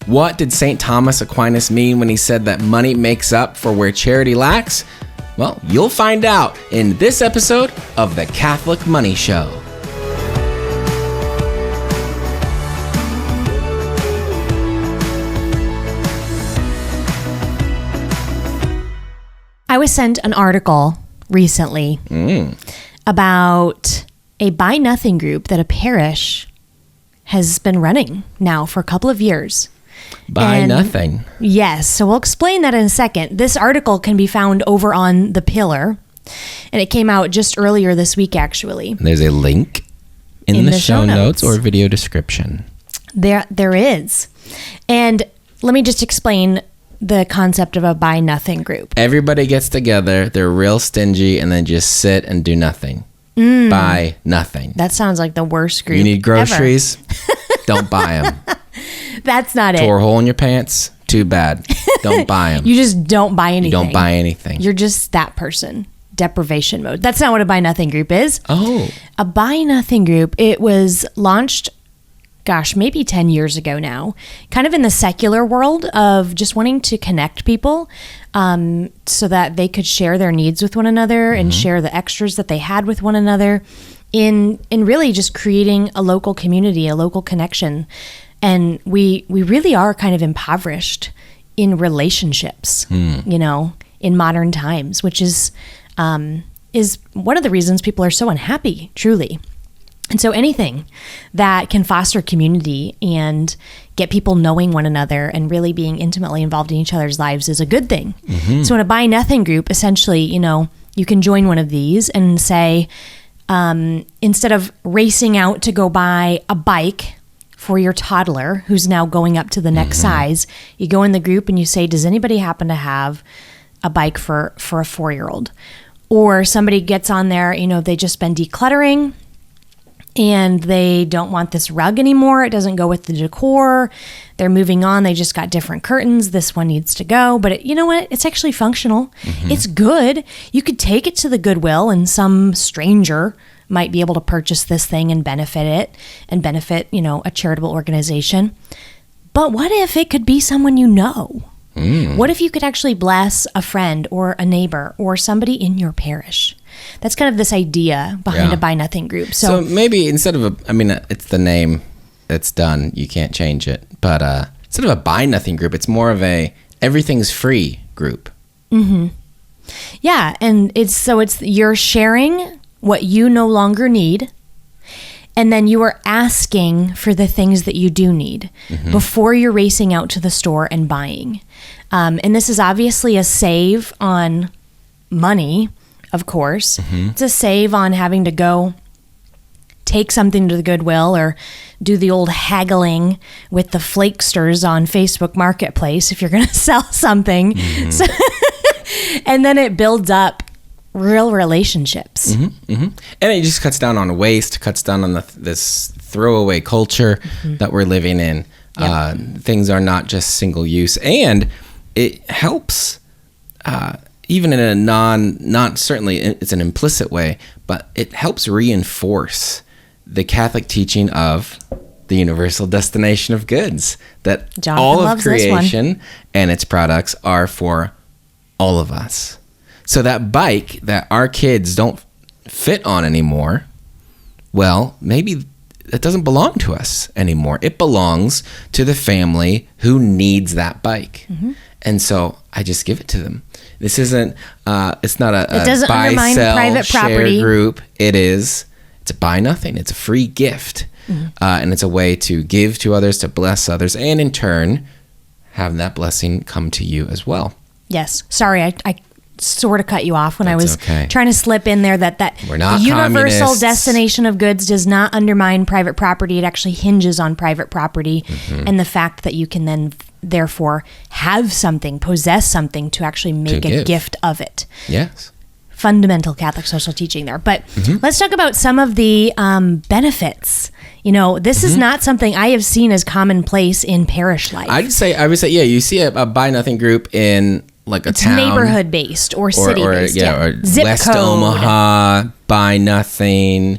What did St. Thomas Aquinas mean when he said that money makes up for where charity lacks? Well, you'll find out in this episode of The Catholic Money Show. I was sent an article recently about a Buy Nothing group that a parish has been running now for a couple of years. Buy Nothing. Yes. So we'll explain that in a second. This article can be found over on The Pillar, and it came out just earlier this week, actually. There's a link in the show notes or video description. There is. And let me just explain the concept of a Buy Nothing group. Everybody gets together, they're real stingy, and then just sit and do nothing. Buy nothing. That sounds like the worst group. You need groceries? Don't buy them. That's not it. Tore a hole in your pants? Too bad. Don't buy them. You just don't buy anything. You don't buy anything. You're just that person. Deprivation mode. That's not what a Buy Nothing group is. Oh. A Buy Nothing group, it was launched, maybe 10 years ago now, kind of in the secular world of just wanting to connect people so that they could share their needs with one another and share the extras that they had with one another in really just creating a local community, a local connection. And we really are kind of impoverished in relationships, in modern times, which is one of the reasons people are so unhappy, truly. And so anything that can foster community and get people knowing one another and really being intimately involved in each other's lives is a good thing. So in a Buy Nothing group, essentially, you can join one of these and say, instead of racing out to go buy a bike for your toddler who's now going up to the next size, you go in the group and you say, does anybody happen to have a bike for a 4-year-old? Or somebody gets on there, they've just been decluttering and they don't want this rug anymore. It doesn't go with the decor. They're moving on. They just got different curtains. This one needs to go. But you know what? It's actually functional. It's good. You could take it to the Goodwill and some stranger might be able to purchase this thing and benefit it and benefit, a charitable organization. But what if it could be someone you know? What if you could actually bless a friend or a neighbor or somebody in your parish? That's kind of this idea behind a Buy Nothing group. So maybe instead of it's the name, it's done. You can't change it. But instead of a Buy Nothing group, it's more of a everything's free group. Yeah, and it's you're sharing what you no longer need, and then you are asking for the things that you do need before you're racing out to the store and buying. And this is obviously a save on money, of course. It's a save on having to go take something to the Goodwill or do the old haggling with the flakesters on Facebook Marketplace if you're going to sell something. So, and then it builds up real relationships. And it just cuts down on waste, cuts down on this throwaway culture that we're living in. Things are not just single use, and it helps even in a not certainly it's an implicit way, but it helps reinforce the Catholic teaching of the universal destination of goods, that Jonathan all of loves this creation and its products are for all of us. So that bike that our kids don't fit on anymore, well, maybe it doesn't belong to us anymore. It belongs to the family who needs that bike. And so I just give it to them. This isn't, it's not a buy, sell, private property. Share group. It's a Buy Nothing. It's a free gift. And it's a way to give to others, to bless others, and in turn, have that blessing come to you as well. Yes. Sorry, I sort of cut you off when I was trying to slip in there that we're not universal communists. Destination of goods does not undermine private property. It actually hinges on private property and the fact that you can then therefore have something, possess something to actually make a gift of it. Yes. Fundamental Catholic social teaching there. But let's talk about some of the benefits. This is not something I have seen as commonplace in parish life. I would say, yeah, you see a Buy Nothing group in like a town, neighborhood based or city based, or zip West code. Omaha, Buy Nothing,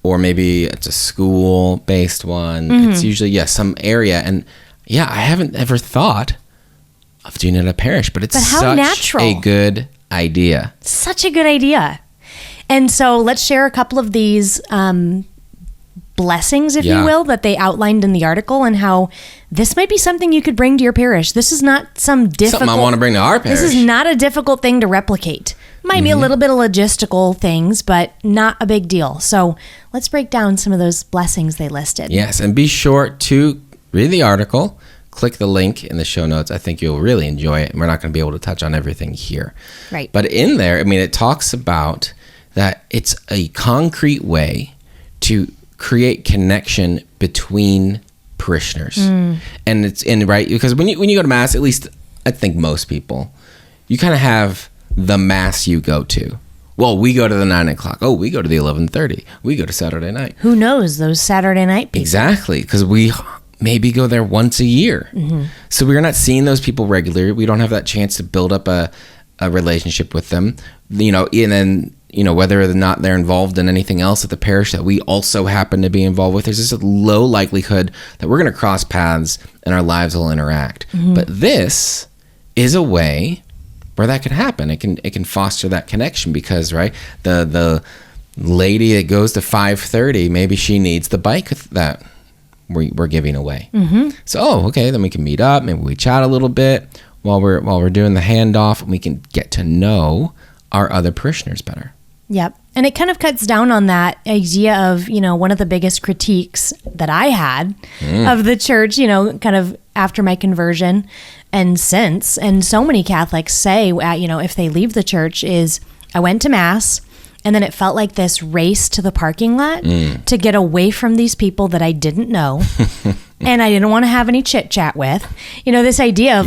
or maybe it's a school based one. It's usually some area, and yeah, I haven't ever thought of doing it at a parish, but it's how such natural. a good idea. Such a good idea. And so let's share a couple of these blessings, if you will, that they outlined in the article, and how this might be something you could bring to your parish. This is not something I want to bring to our parish. This is not a difficult thing to replicate. Might be a little bit of logistical things, but not a big deal. So let's break down some of those blessings they listed. Yes, and be sure to read the article. Click the link in the show notes. I think you'll really enjoy it. And we're not going to be able to touch on everything here. Right. But in there, I mean, it talks about that it's a concrete way to create connection between parishioners. And it's right, because when you go to Mass, at least I think most people, you kind of have the Mass you go to. Well, we go to the 9 o'clock. Oh, we go to the 11:30. We go to Saturday night. Who knows those Saturday night people? Exactly, because we maybe go there once a year. So we're not seeing those people regularly. We don't have that chance to build up a relationship with them, and then, whether or not they're involved in anything else at the parish that we also happen to be involved with, there's just a low likelihood that we're going to cross paths and our lives will interact. But this is a way where that can happen. It can foster that connection, because, right, the lady that goes to 5:30, maybe she needs the bike that we're giving away. So, okay, then we can meet up. Maybe we chat a little bit while we're doing the handoff, and we can get to know our other parishioners better. Yep. And it kind of cuts down on that idea of, one of the biggest critiques that I had of the church, kind of after my conversion and since. And so many Catholics say, if they leave the church, is I went to Mass, and then it felt like this race to the parking lot to get away from these people that I didn't know and I didn't want to have any chit chat with. This idea of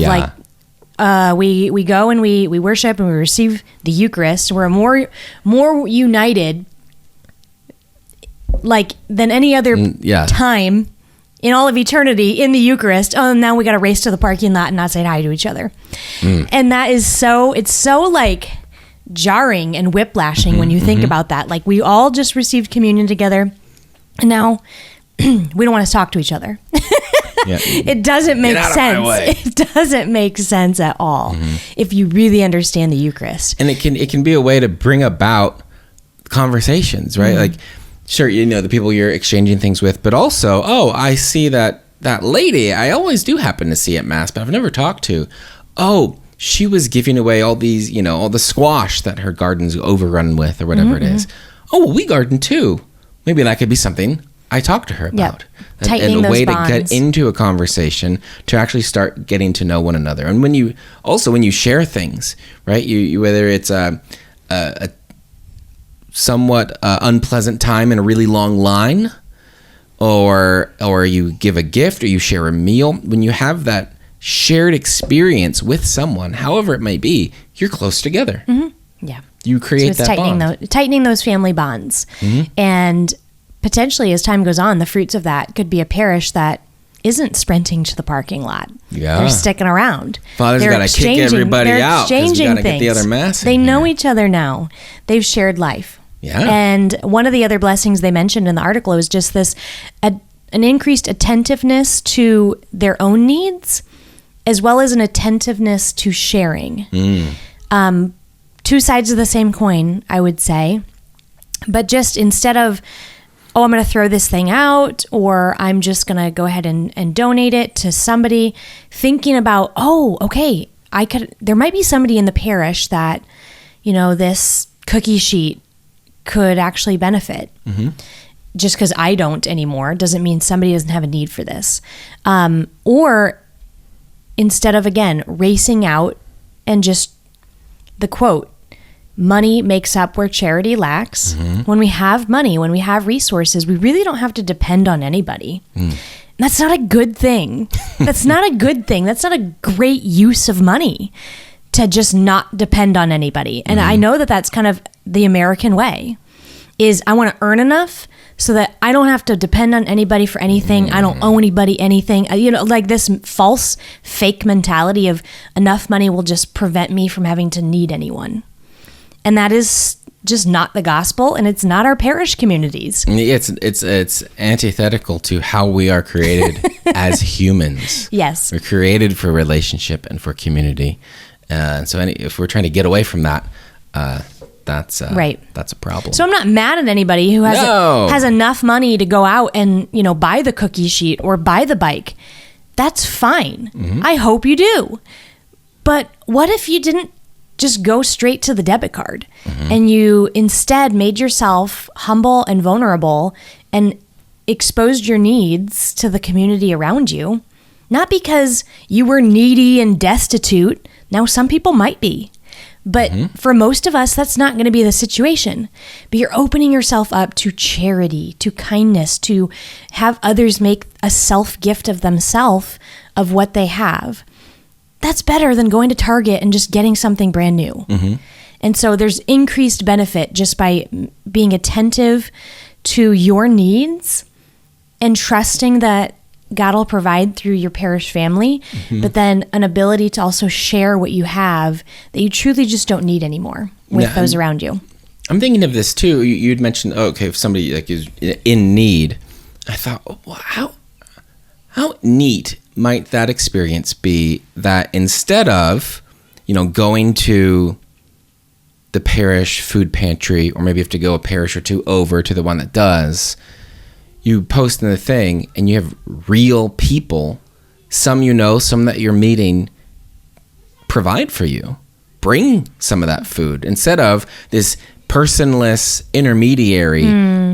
we go and we worship and we receive the Eucharist. We're more united than any other time in all of eternity in the Eucharist. Oh, now we got to race to the parking lot and not say hi to each other. And that is it's so jarring and whiplashing when you think about that. We all just received communion together, and now we don't want to talk to each other. It doesn't make sense. It doesn't make sense at all if you really understand the Eucharist. And it can be a way to bring about conversations, right? Sure, the people you're exchanging things with, but also, I see that lady I always do happen to see at Mass, but I've never talked to. Oh, she was giving away all these, all the squash that her garden's overrun with, or whatever it is. Oh, well, we garden too. Maybe that could be something I talk to her about. Tightening and a those way bonds. To get into a conversation to actually start getting to know one another. And when you share things, right? You whether it's a somewhat unpleasant time in a really long line, or you give a gift, or you share a meal, when you have that shared experience with someone, however it may be, you're close together. Yeah. You create that bond. Tightening those family bonds. And potentially, as time goes on, the fruits of that could be a parish that isn't sprinting to the parking lot. Yeah. They're sticking around. Father's got to kick everybody out because we got to get the other Mass. They know each other now. They've shared life. Yeah. And one of the other blessings they mentioned in the article was just this, an increased attentiveness to their own needs, as well as an attentiveness to sharing. Two sides of the same coin, I would say. But just instead of, I'm going to throw this thing out, or I'm just going to go ahead and donate it to somebody, thinking about, okay, there might be somebody in the parish that, this cookie sheet could actually benefit. Just because I don't anymore doesn't mean somebody doesn't have a need for this. Or instead of, again, racing out and just the quote, money makes up where charity lacks. When we have money, when we have resources, we really don't have to depend on anybody. And that's not a good thing. That's not a good thing. That's not a great use of money, to just not depend on anybody. And I know that that's kind of the American way, is I want to earn enough so that I don't have to depend on anybody for anything. I don't owe anybody anything. This false, fake mentality of enough money will just prevent me from having to need anyone. And that is just not the gospel, and it's not our parish communities. It's antithetical to how we are created as humans. Yes. We're created for relationship and for community. And so if we're trying to get away from that, that's a problem. So I'm not mad at anybody who has enough money to go out and, buy the cookie sheet or buy the bike. That's fine. Mm-hmm. I hope you do. But what if you didn't just go straight to the debit card and you instead made yourself humble and vulnerable and exposed your needs to the community around you? Not because you were needy and destitute. Now, some people might be. But for most of us, that's not going to be the situation. But you're opening yourself up to charity, to kindness, to have others make a self-gift of themselves of what they have. That's better than going to Target and just getting something brand new. Mm-hmm. And so there's increased benefit just by being attentive to your needs and trusting that God will provide through your parish family, but then an ability to also share what you have that you truly just don't need anymore with those around you. I'm thinking of this too. You'd mentioned, if somebody is in need, I thought, well, how neat might that experience be that instead of, going to the parish food pantry, or maybe you have to go a parish or two over to the one that does, you post in the thing and you have real people, some some that you're meeting, provide for you. Bring some of that food instead of this personless intermediary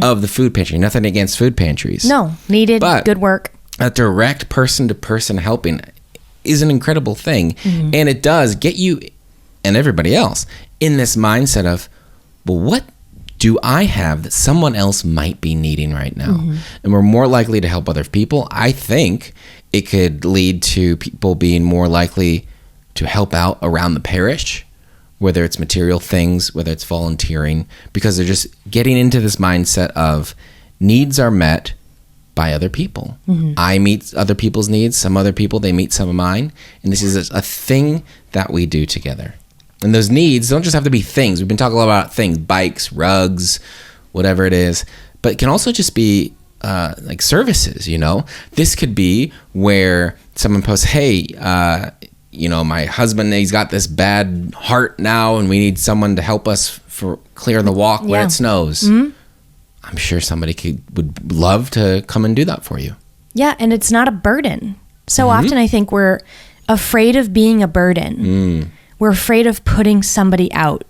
of the food pantry. Nothing against food pantries. No, needed, but good work. A direct person-to-person helping is an incredible thing. Mm-hmm. And it does get you and everybody else in this mindset of, well, what do I have that someone else might be needing right now? Mm-hmm. And we're more likely to help other people. I think it could lead to people being more likely to help out around the parish, whether it's material things, whether it's volunteering, because they're just getting into this mindset of needs are met by other people. Mm-hmm. I meet other people's needs. Some other people, they meet some of mine. And this is a thing that we do together. And those needs don't just have to be things. We've been talking a lot about things, bikes, rugs, whatever it is. But it can also just be like services, This could be where someone posts, hey, my husband, he's got this bad heart now and we need someone to help us for clear the walk when it snows. Mm-hmm. I'm sure somebody would love to come and do that for you. Yeah, and it's not a burden. So often I think we're afraid of being a burden. We're afraid of putting somebody out.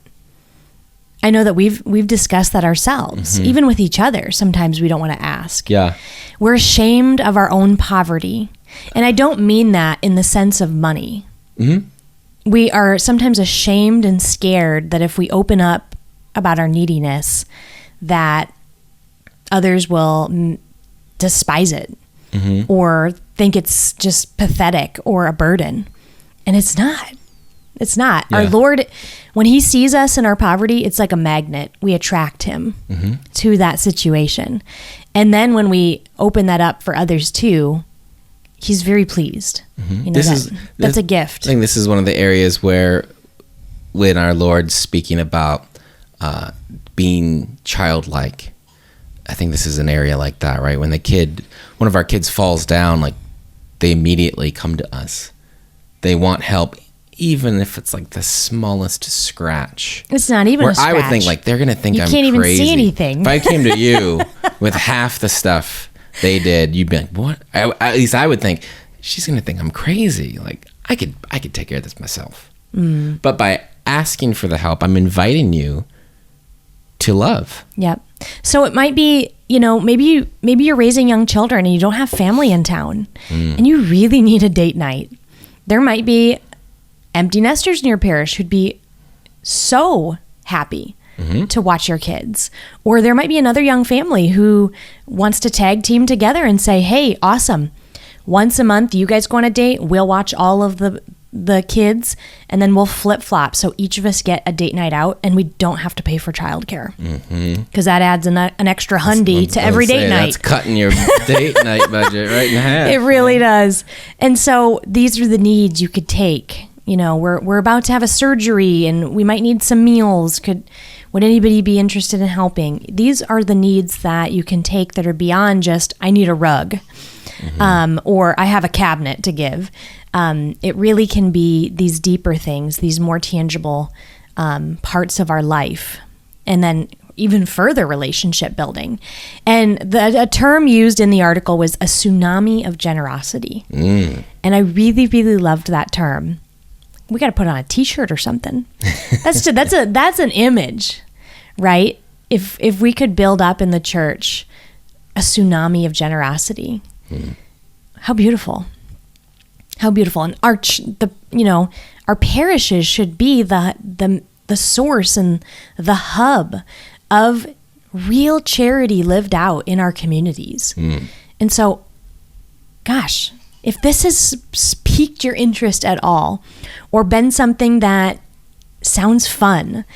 I know that we've discussed that ourselves, even with each other. Sometimes we don't want to ask. Yeah. We're ashamed of our own poverty. And I don't mean that in the sense of money. Mm-hmm. We are sometimes ashamed and scared that if we open up about our neediness, that others will despise it or think it's just pathetic or a burden. And it's not. It's not. Yeah. Our Lord, when he sees us in our poverty, it's like a magnet. We attract him to that situation. And then when we open that up for others too, he's very pleased. That's a gift. I think this is one of the areas where when our Lord's speaking about being childlike, I think this is an area like that, right? When one of our kids falls down, like they immediately come to us. They want help. Even if it's like the smallest scratch. It's not even a scratch. I would think like they're going to think I'm crazy. You can't even see anything. If I came to you with half the stuff they did, you'd be like, what? At least I would think, she's going to think I'm crazy. Like I could take care of this myself. But by asking for the help, I'm inviting you to love. Yep. So it might be, maybe you're raising young children and you don't have family in town and you really need a date night. There might be empty nesters in your parish who'd be so happy to watch your kids. Or there might be another young family who wants to tag team together and say, hey, awesome. Once a month, you guys go on a date. We'll watch all of the kids and then we'll flip-flop. So each of us get a date night out and we don't have to pay for childcare. Because that adds an extra $100 to every date night. That's cutting your date night budget right in half. It really does. And so these are the needs you could take. We're about to have a surgery and we might need some meals. Would anybody be interested in helping? These are the needs that you can take that are beyond just, I need a rug, or I have a cabinet to give. It really can be these deeper things, these more tangible parts of our life. And then even further relationship building. And a term used in the article was a tsunami of generosity. And I really, really loved that term. We got to put on a t-shirt or something. That's an image, right? If we could build up in the church a tsunami of generosity, how beautiful. How beautiful. And our parishes should be the source and the hub of real charity lived out in our communities. And so, gosh, if this has piqued your interest at all or been something that sounds fun,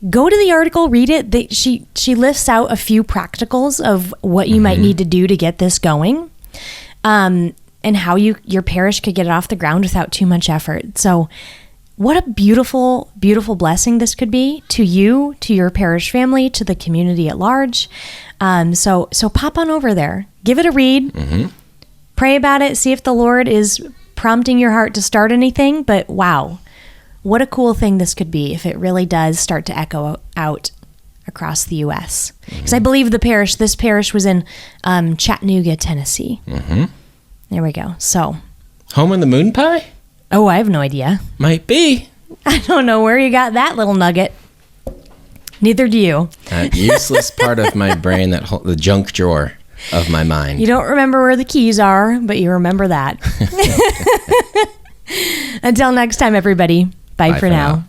go to the article, read it. She lists out a few practicals of what you might need to do to get this going, and how your parish could get it off the ground without too much effort. So what a beautiful, beautiful blessing this could be to you, to your parish family, to the community at large. So pop on over there, give it a read, pray about it, see if the Lord is prompting your heart to start anything. But wow, what a cool thing this could be if it really does start to echo out across the U.S. Because I believe this parish was in Chattanooga, Tennessee. There we go. So, home in the moon pie? Oh, I have no idea. Might be. I don't know where you got that little nugget. Neither do you. That useless part of my brain, the junk drawer of my mind. You don't remember where the keys are, but you remember that. Until next time, everybody. Bye for now.